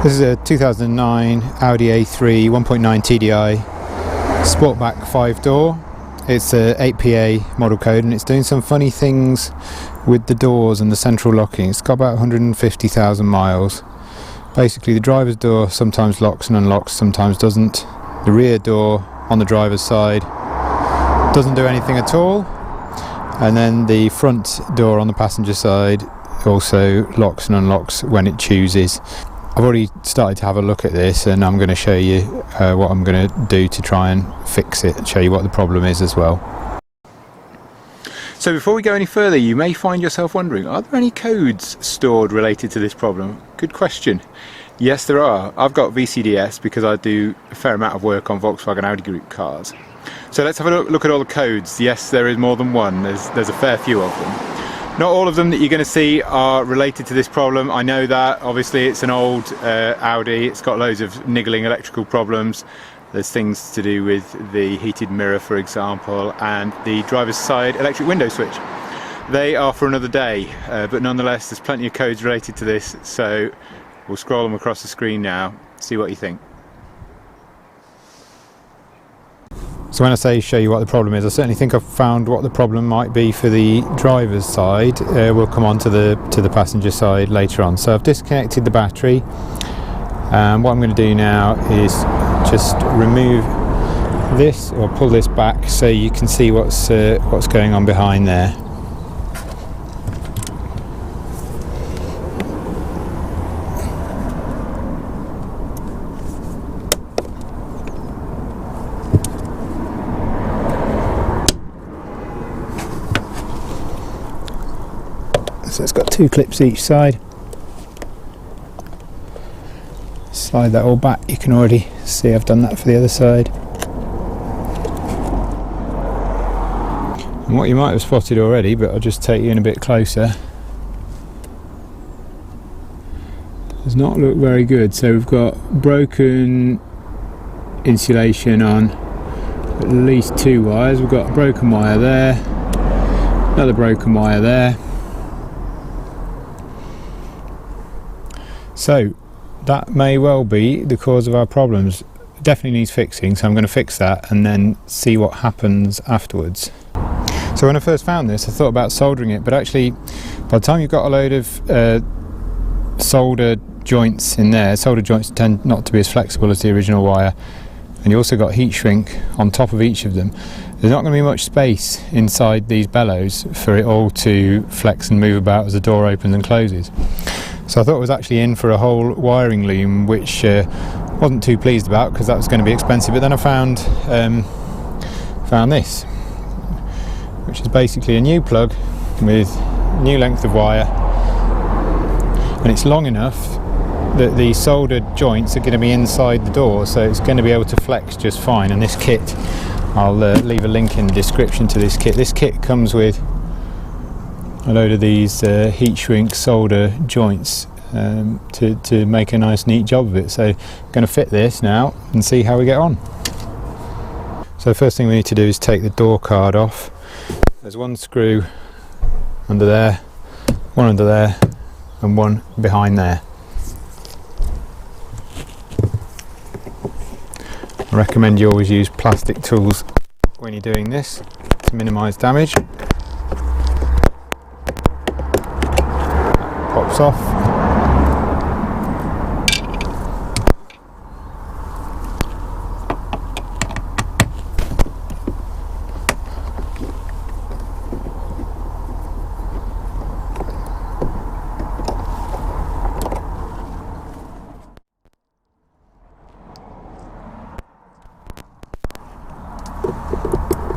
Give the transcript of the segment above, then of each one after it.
This is a 2009 Audi A3 1.9 TDI Sportback 5-door. It's a 8PA model code and it's doing some funny things with the doors and the central locking. It's got about 150,000 miles. Basically the driver's door sometimes locks and unlocks, sometimes doesn't. The rear door on the driver's side doesn't do anything at all. And then the front door on the passenger side also locks and unlocks when it chooses. I've already started to have a look at this and I'm going to show you what I'm going to do to try and fix it, show you what the problem is as well. So before we go any further, you may find yourself wondering, are there any codes stored related to this problem? Good question. Yes, there are. I've got VCDS because I do a fair amount of work on Volkswagen Audi Group cars. So let's have a look at all the codes. Yes, there is more than one. There's a fair few of them. Not all of them that you're going to see are related to this problem. I know that. Obviously it's an old Audi. It's got loads of niggling electrical problems. There's things to do with the heated mirror, for example, and the driver's side electric window switch. They are for another day, but nonetheless there's plenty of codes related to this, so we'll scroll them across the screen now, see what you think. So when I say show you what the problem is, I certainly think I've found what the problem might be for the driver's side. We'll come on to the passenger side later on. So I've disconnected the battery. What I'm going to do now is just remove this or pull this back so you can see what's going on behind there. So it's got two clips each side. Slide that all back. You can already see I've done that for the other side. And what you might have spotted already, but I'll just take you in a bit closer, does not look very good. So we've got broken insulation on at least two wires. We've got a broken wire there, another broken wire there. So that may well be the cause of our problems. It definitely needs fixing, so I'm going to fix that and then see what happens afterwards. So when I first found this, I thought about soldering it, but actually by the time you've got a load of solder joints in there, solder joints tend not to be as flexible as the original wire, and you also got heat shrink on top of each of them. There's not going to be much space inside these bellows for it all to flex and move about as the door opens and closes. So I thought I was actually in for a whole wiring loom, which wasn't too pleased about because that was going to be expensive. But then I found this, which is basically a new plug with new length of wire, and it's long enough that the soldered joints are going to be inside the door, so it's going to be able to flex just fine. And this kit, I'll leave a link in the description to this kit. This kit comes with a load of these heat shrink solder joints to make a nice neat job of it. So I'm going to fit this now and see how we get on. So the first thing we need to do is take the door card off. There's one screw under there, one under there and one behind there. I recommend you always use plastic tools when you're doing this to minimise damage. Pops off.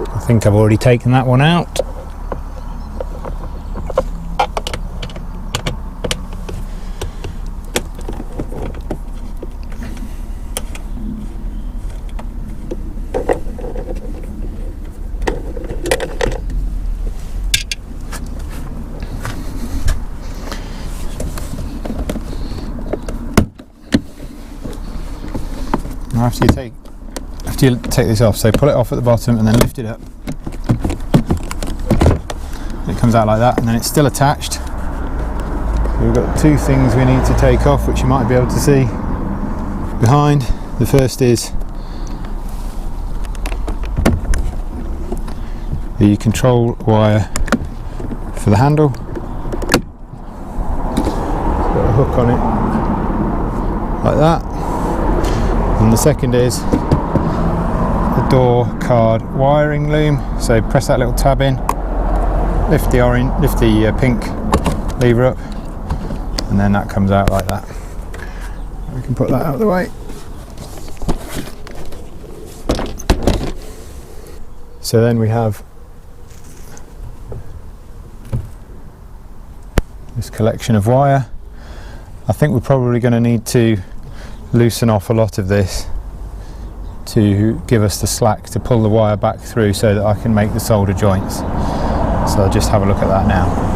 I think I've already taken that one out. Now after you take this off, so pull it off at the bottom and then lift it up. It comes out like that, and then it's still attached. So we've got two things we need to take off, which you might be able to see. behind. The first is the control wire for the handle. Got a hook on it like that. And the second is the door card wiring loom. So press that little tab in, lift the pink lever up, and then that comes out like that. We can put that out of the way. So then we have this collection of wire. I think we're probably going to need to loosen off a lot of this to give us the slack to pull the wire back through so that I can make the solder joints. So I'll just have a look at that now.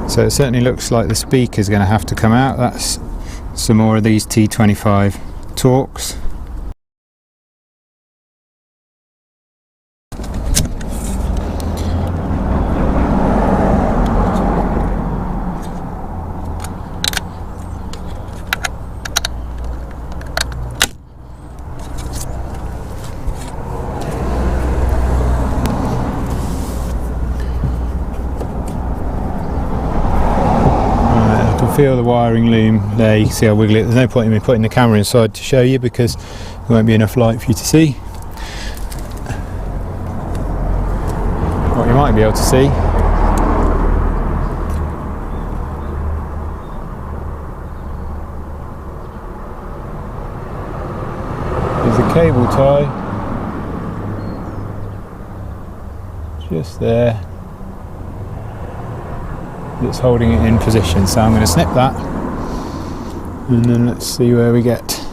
So it certainly looks like the speaker is going to have to come out. That's some more of these T25 Torx. Feel the wiring loom there. You can see how wiggly it is. There's no point in me putting the camera inside to show you because there won't be enough light for you to see. What you might be able to see is the cable tie just there that's holding it in position. So I'm going to snip that and then let's see where we get.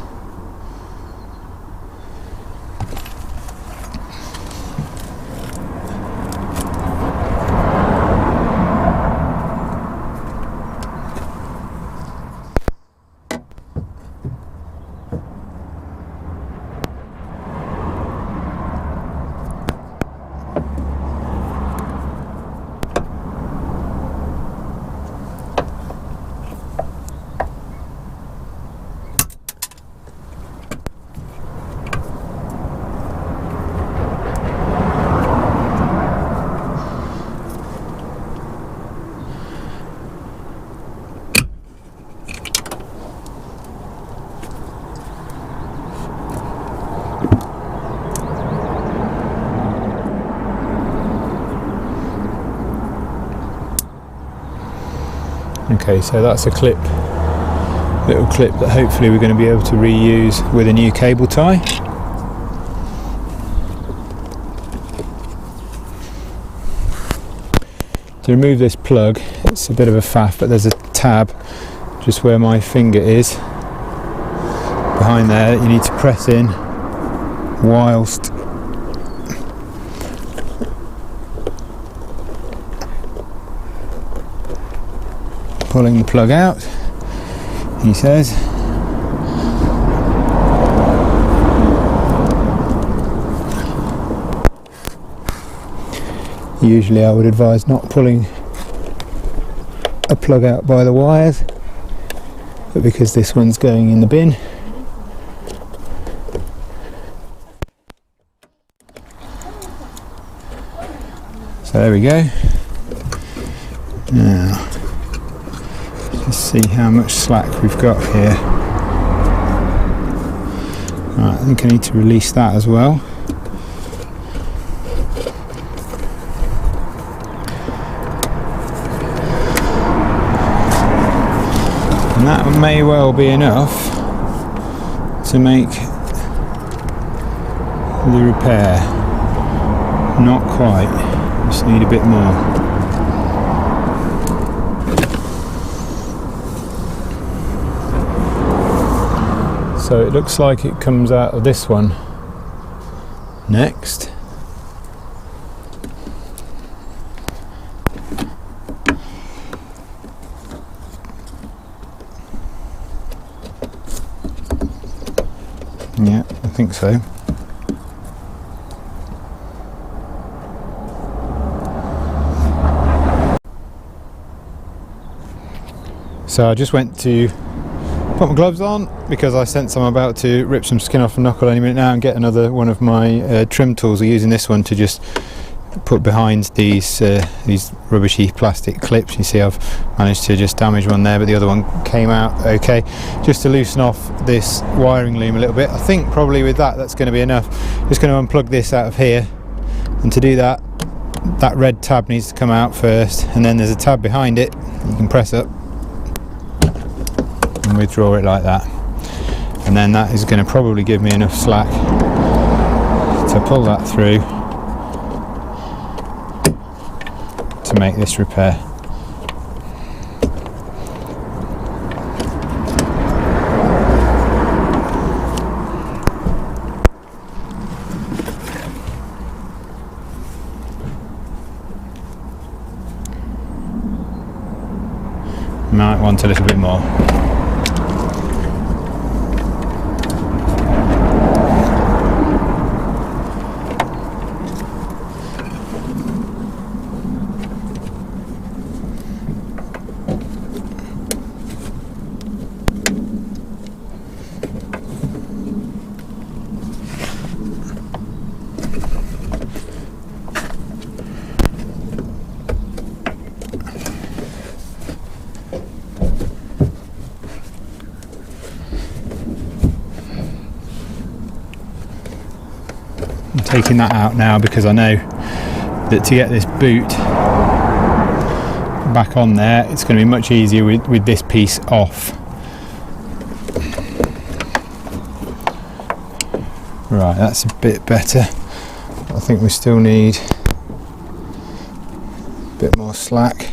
Okay, so that's a little clip that hopefully we're going to be able to reuse with a new cable tie. To remove this plug, it's a bit of a faff, but there's a tab just where my finger is. Behind there, you need to press in whilst pulling the plug out, he says. Usually I would advise not pulling a plug out by the wires, but because this one's going in the bin, so there we go. Now let's see how much slack we've got here. Right, I think I need to release that as well. And that may well be enough to make the repair. Not quite, just need a bit more. So it looks like it comes out of this one next. Yeah, I think so. So I just went to Put my gloves on because I sense I'm about to rip some skin off a knuckle any minute now and get another one of my trim tools. I'm using this one to just put behind these rubbishy plastic clips. You see I've managed to just damage one there, but the other one came out okay. Just to loosen off this wiring loom a little bit. I think probably with that's going to be enough. Just going to unplug this out of here, and to do that red tab needs to come out first, and then there's a tab behind it you can press up and withdraw it like that, and then that is going to probably give me enough slack to pull that through to make this repair. Might want a little bit more. I'm taking that out now because I know that to get this boot back on there, it's going to be much easier with this piece off. Right, that's a bit better. I think we still need a bit more slack.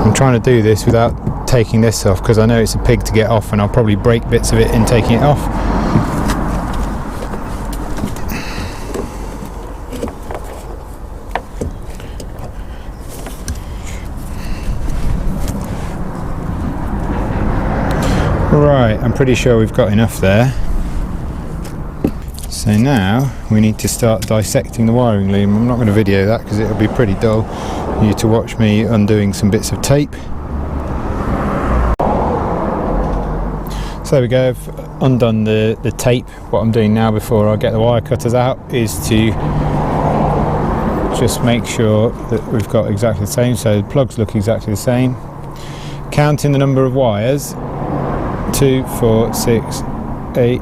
I'm trying to do this without taking this off because I know it's a pig to get off, and I'll probably break bits of it in taking it off. Right, I'm pretty sure we've got enough there. So now we need to start dissecting the wiring loom. I'm not going to video that because it'll be pretty dull for you to watch me undoing some bits of tape. So there we go, I've undone the tape. What I'm doing now before I get the wire cutters out is to just make sure that we've got exactly the same, so the plugs look exactly the same. Counting the number of wires: 2, 4, 6, 8,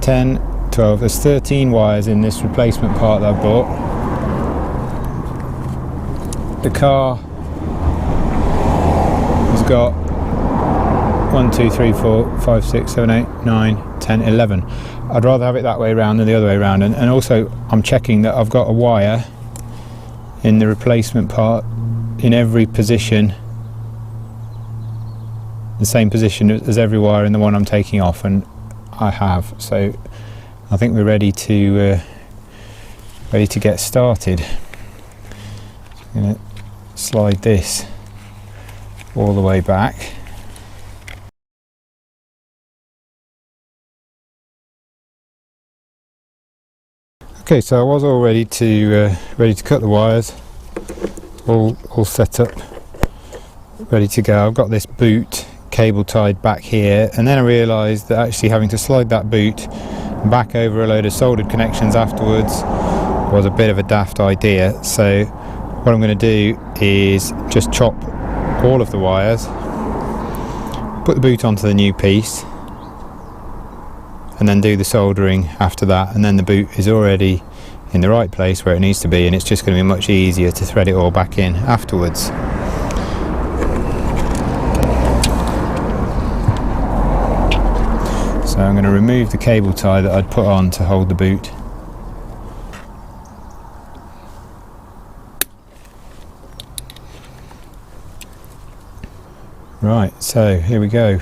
10, 12. There's 13 wires in this replacement part that I bought. The car has got 1, 2, 3, 4, 5, 6, 7, 8, 9, 10, 11. I'd rather have it that way around than the other way around, and also I'm checking that I've got a wire in the replacement part in every position, the same position as every wire in the one I'm taking off, and I have. So I think we're ready to get started. I'm going to slide this all the way back. Okay, so I was all ready to cut the wires, all set up, ready to go. I've got this boot cable tied back here, and then I realised that actually having to slide that boot back over a load of soldered connections afterwards was a bit of a daft idea. So what I'm going to do is just chop all of the wires, put the boot onto the new piece, and then do the soldering after that, and then the boot is already in the right place where it needs to be, and it's just going to be much easier to thread it all back in afterwards. So I'm going to remove the cable tie that I'd put on to hold the boot. Right, so here we go.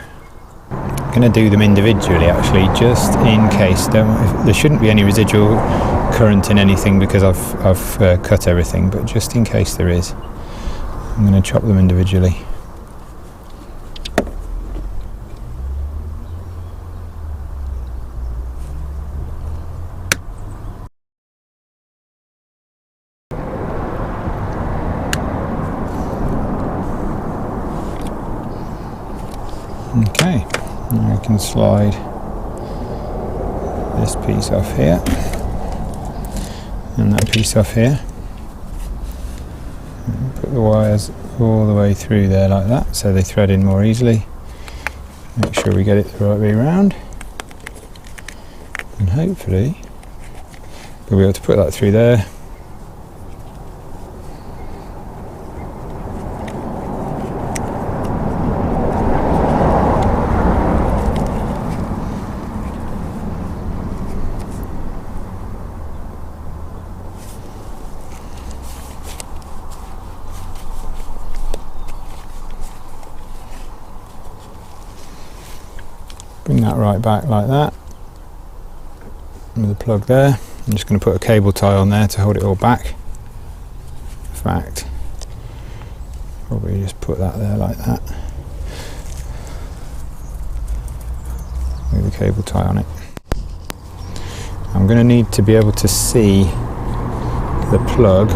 I'm going to do them individually actually, just in case. There shouldn't be any residual current in anything because I've cut everything, but just in case there is, I'm going to chop them individually. Okay, now I can slide this piece off here and that piece off here. And put the wires all the way through there like that, so they thread in more easily. Make sure we get it the right way around, and hopefully we'll be able to put that through there. Bring that right back like that, with the plug there. I'm just going to put a cable tie on there to hold it all back. In fact, probably just put that there like that, with a cable tie on it. I'm going to need to be able to see the plug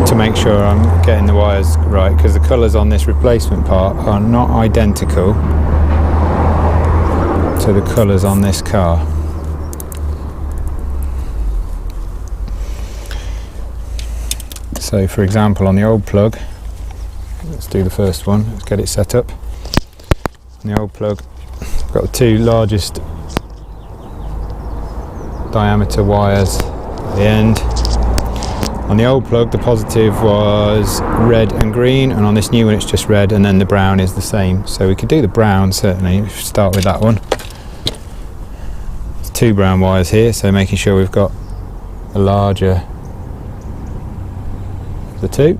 to make sure I'm getting the wires right, because the colours on this replacement part are not identical to the colours on this car. So for example, on the old plug, let's do the first one, let's get it set up. On the old plug, I've got the two largest diameter wires at the end. On the old plug, the positive was red and green, and on this new one it's just red, and then the brown is the same. So we could do the brown, certainly. We should start with that one. There's two brown wires here, so making sure we've got the larger of the two.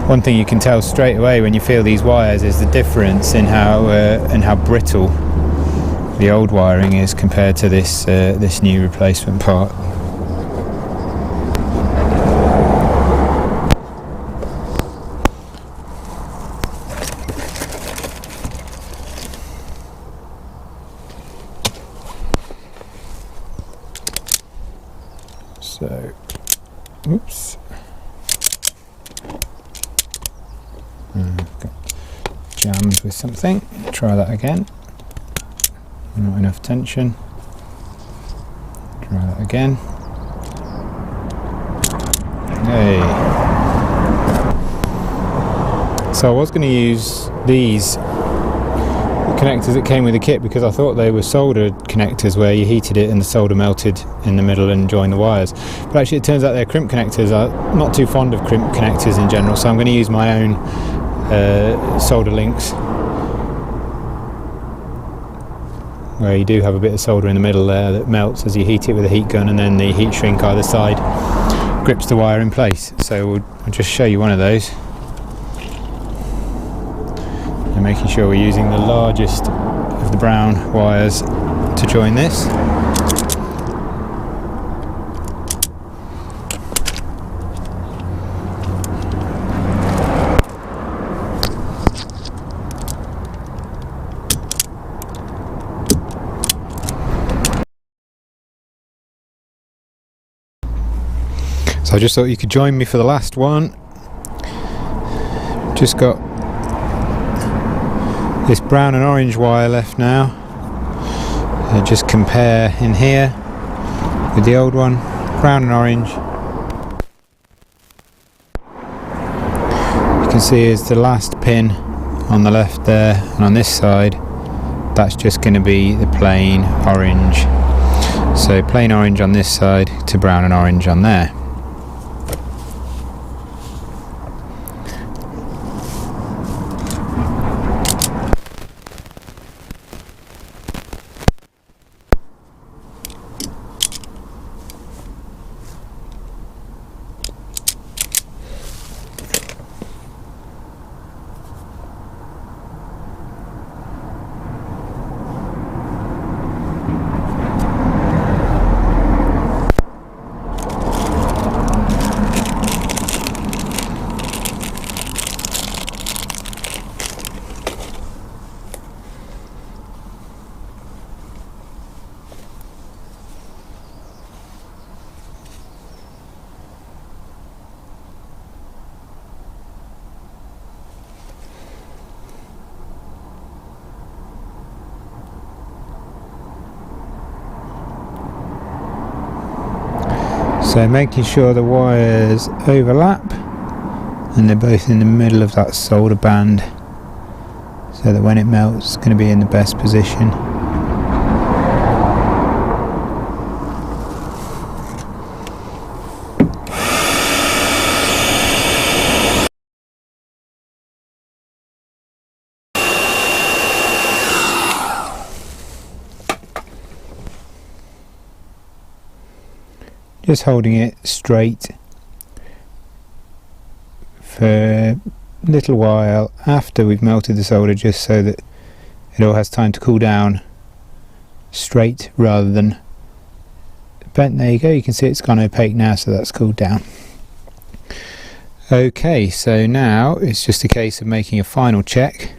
One thing you can tell straight away when you feel these wires is the difference in how brittle the old wiring is compared to this this new replacement part. So, oops. Got jammed with something. Try that again. Not enough tension. Try that again. Hey. So I was going to use these connectors that came with the kit because I thought they were soldered connectors where you heated it and the solder melted in the middle and joined the wires. But actually it turns out they're crimp connectors. I'm not too fond of crimp connectors in general, so I'm going to use my own solder links, where you do have a bit of solder in the middle there that melts as you heat it with a heat gun, and then the heat shrink either side grips the wire in place. So I'll just show you one of those, and making sure we're using the largest of the brown wires to join this. So I just thought you could join me for the last one. Just got this brown and orange wire left now. Just compare in here with the old one, brown and orange. You can see is the last pin on the left there, and on this side that's just going to be the plain orange. So plain orange on this side to brown and orange on there. So making sure the wires overlap and they're both in the middle of that solder band, so that when it melts it's going to be in the best position. Just holding it straight for a little while after we've melted the solder, just so that it all has time to cool down straight rather than bent. There you go, you can see it's gone opaque now, so that's cooled down. Okay, so now it's just a case of making a final check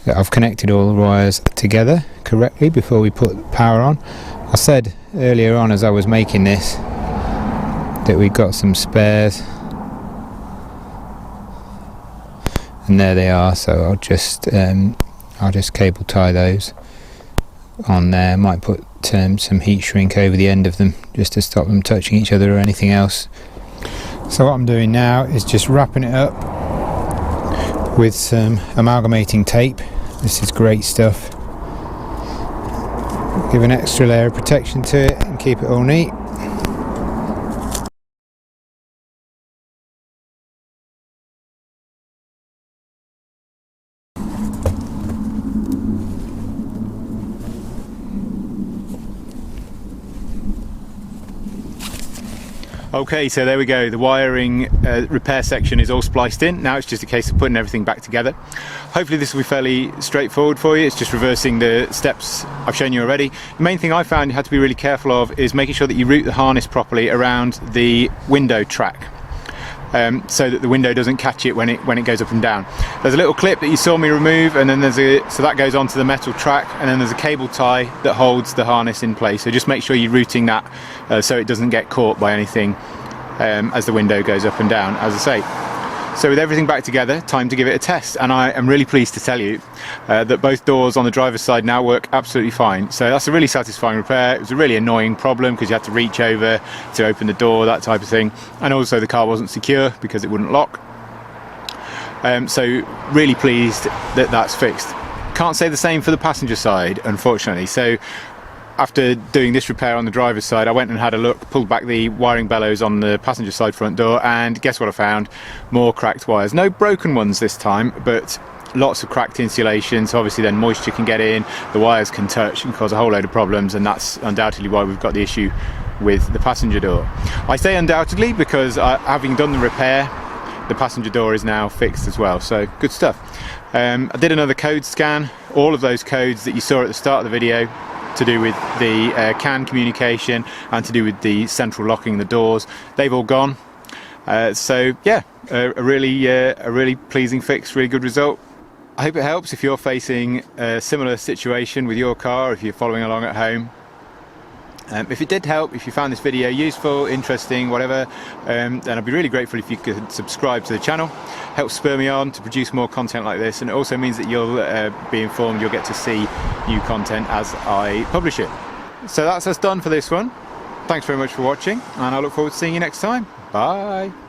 that I've connected all the wires together correctly before we put power on. I said earlier on as I was making this that we got some spares, and there they are, so I'll just cable tie those on there. Might put some heat shrink over the end of them just to stop them touching each other or anything else. So what I'm doing now is just wrapping it up with some amalgamating tape. This is great stuff. Give an extra layer of protection to it and keep it all neat. Okay, so there we go, the wiring repair section is all spliced in. Now it's just a case of putting everything back together. Hopefully this will be fairly straightforward for you. It's just reversing the steps I've shown you already. The main thing I found you had to be really careful of is making sure that you route the harness properly around the window track, so that the window doesn't catch it when it goes up and down. There's a little clip that you saw me remove, and then so that goes onto the metal track, and then there's a cable tie that holds the harness in place. So just make sure you're routing that so it doesn't get caught by anything as the window goes up and down, as I say. So with everything back together, time to give it a test, and I am really pleased to tell you that both doors on the driver's side now work absolutely fine. So that's a really satisfying repair. It was a really annoying problem because you had to reach over to open the door, that type of thing, and also the car wasn't secure because it wouldn't lock. So really pleased that that's fixed. Can't say the same for the passenger side, unfortunately. So after doing this repair on the driver's side, I went and had a look, pulled back the wiring bellows on the passenger side front door, and guess what I found? More cracked wires. No broken ones this time, but lots of cracked insulation, so obviously then moisture can get in, the wires can touch and cause a whole load of problems, and that's undoubtedly why we've got the issue with the passenger door. I say undoubtedly because having done the repair, the passenger door is now fixed as well, so good stuff. I did another code scan. All of those codes that you saw at the start of the video to do with the CAN communication and to do with the central locking the doors, they've all gone. So yeah, a really pleasing fix, really good result. I hope it helps if you're facing a similar situation with your car, if you're following along at home. If it did help, if you found this video useful, interesting, whatever, then I'd be really grateful if you could subscribe to the channel. Helps spur me on to produce more content like this, and it also means that you'll be informed, you'll get to see new content as I publish it. So that's us done for this one. Thanks very much for watching, and I look forward to seeing you next time. Bye!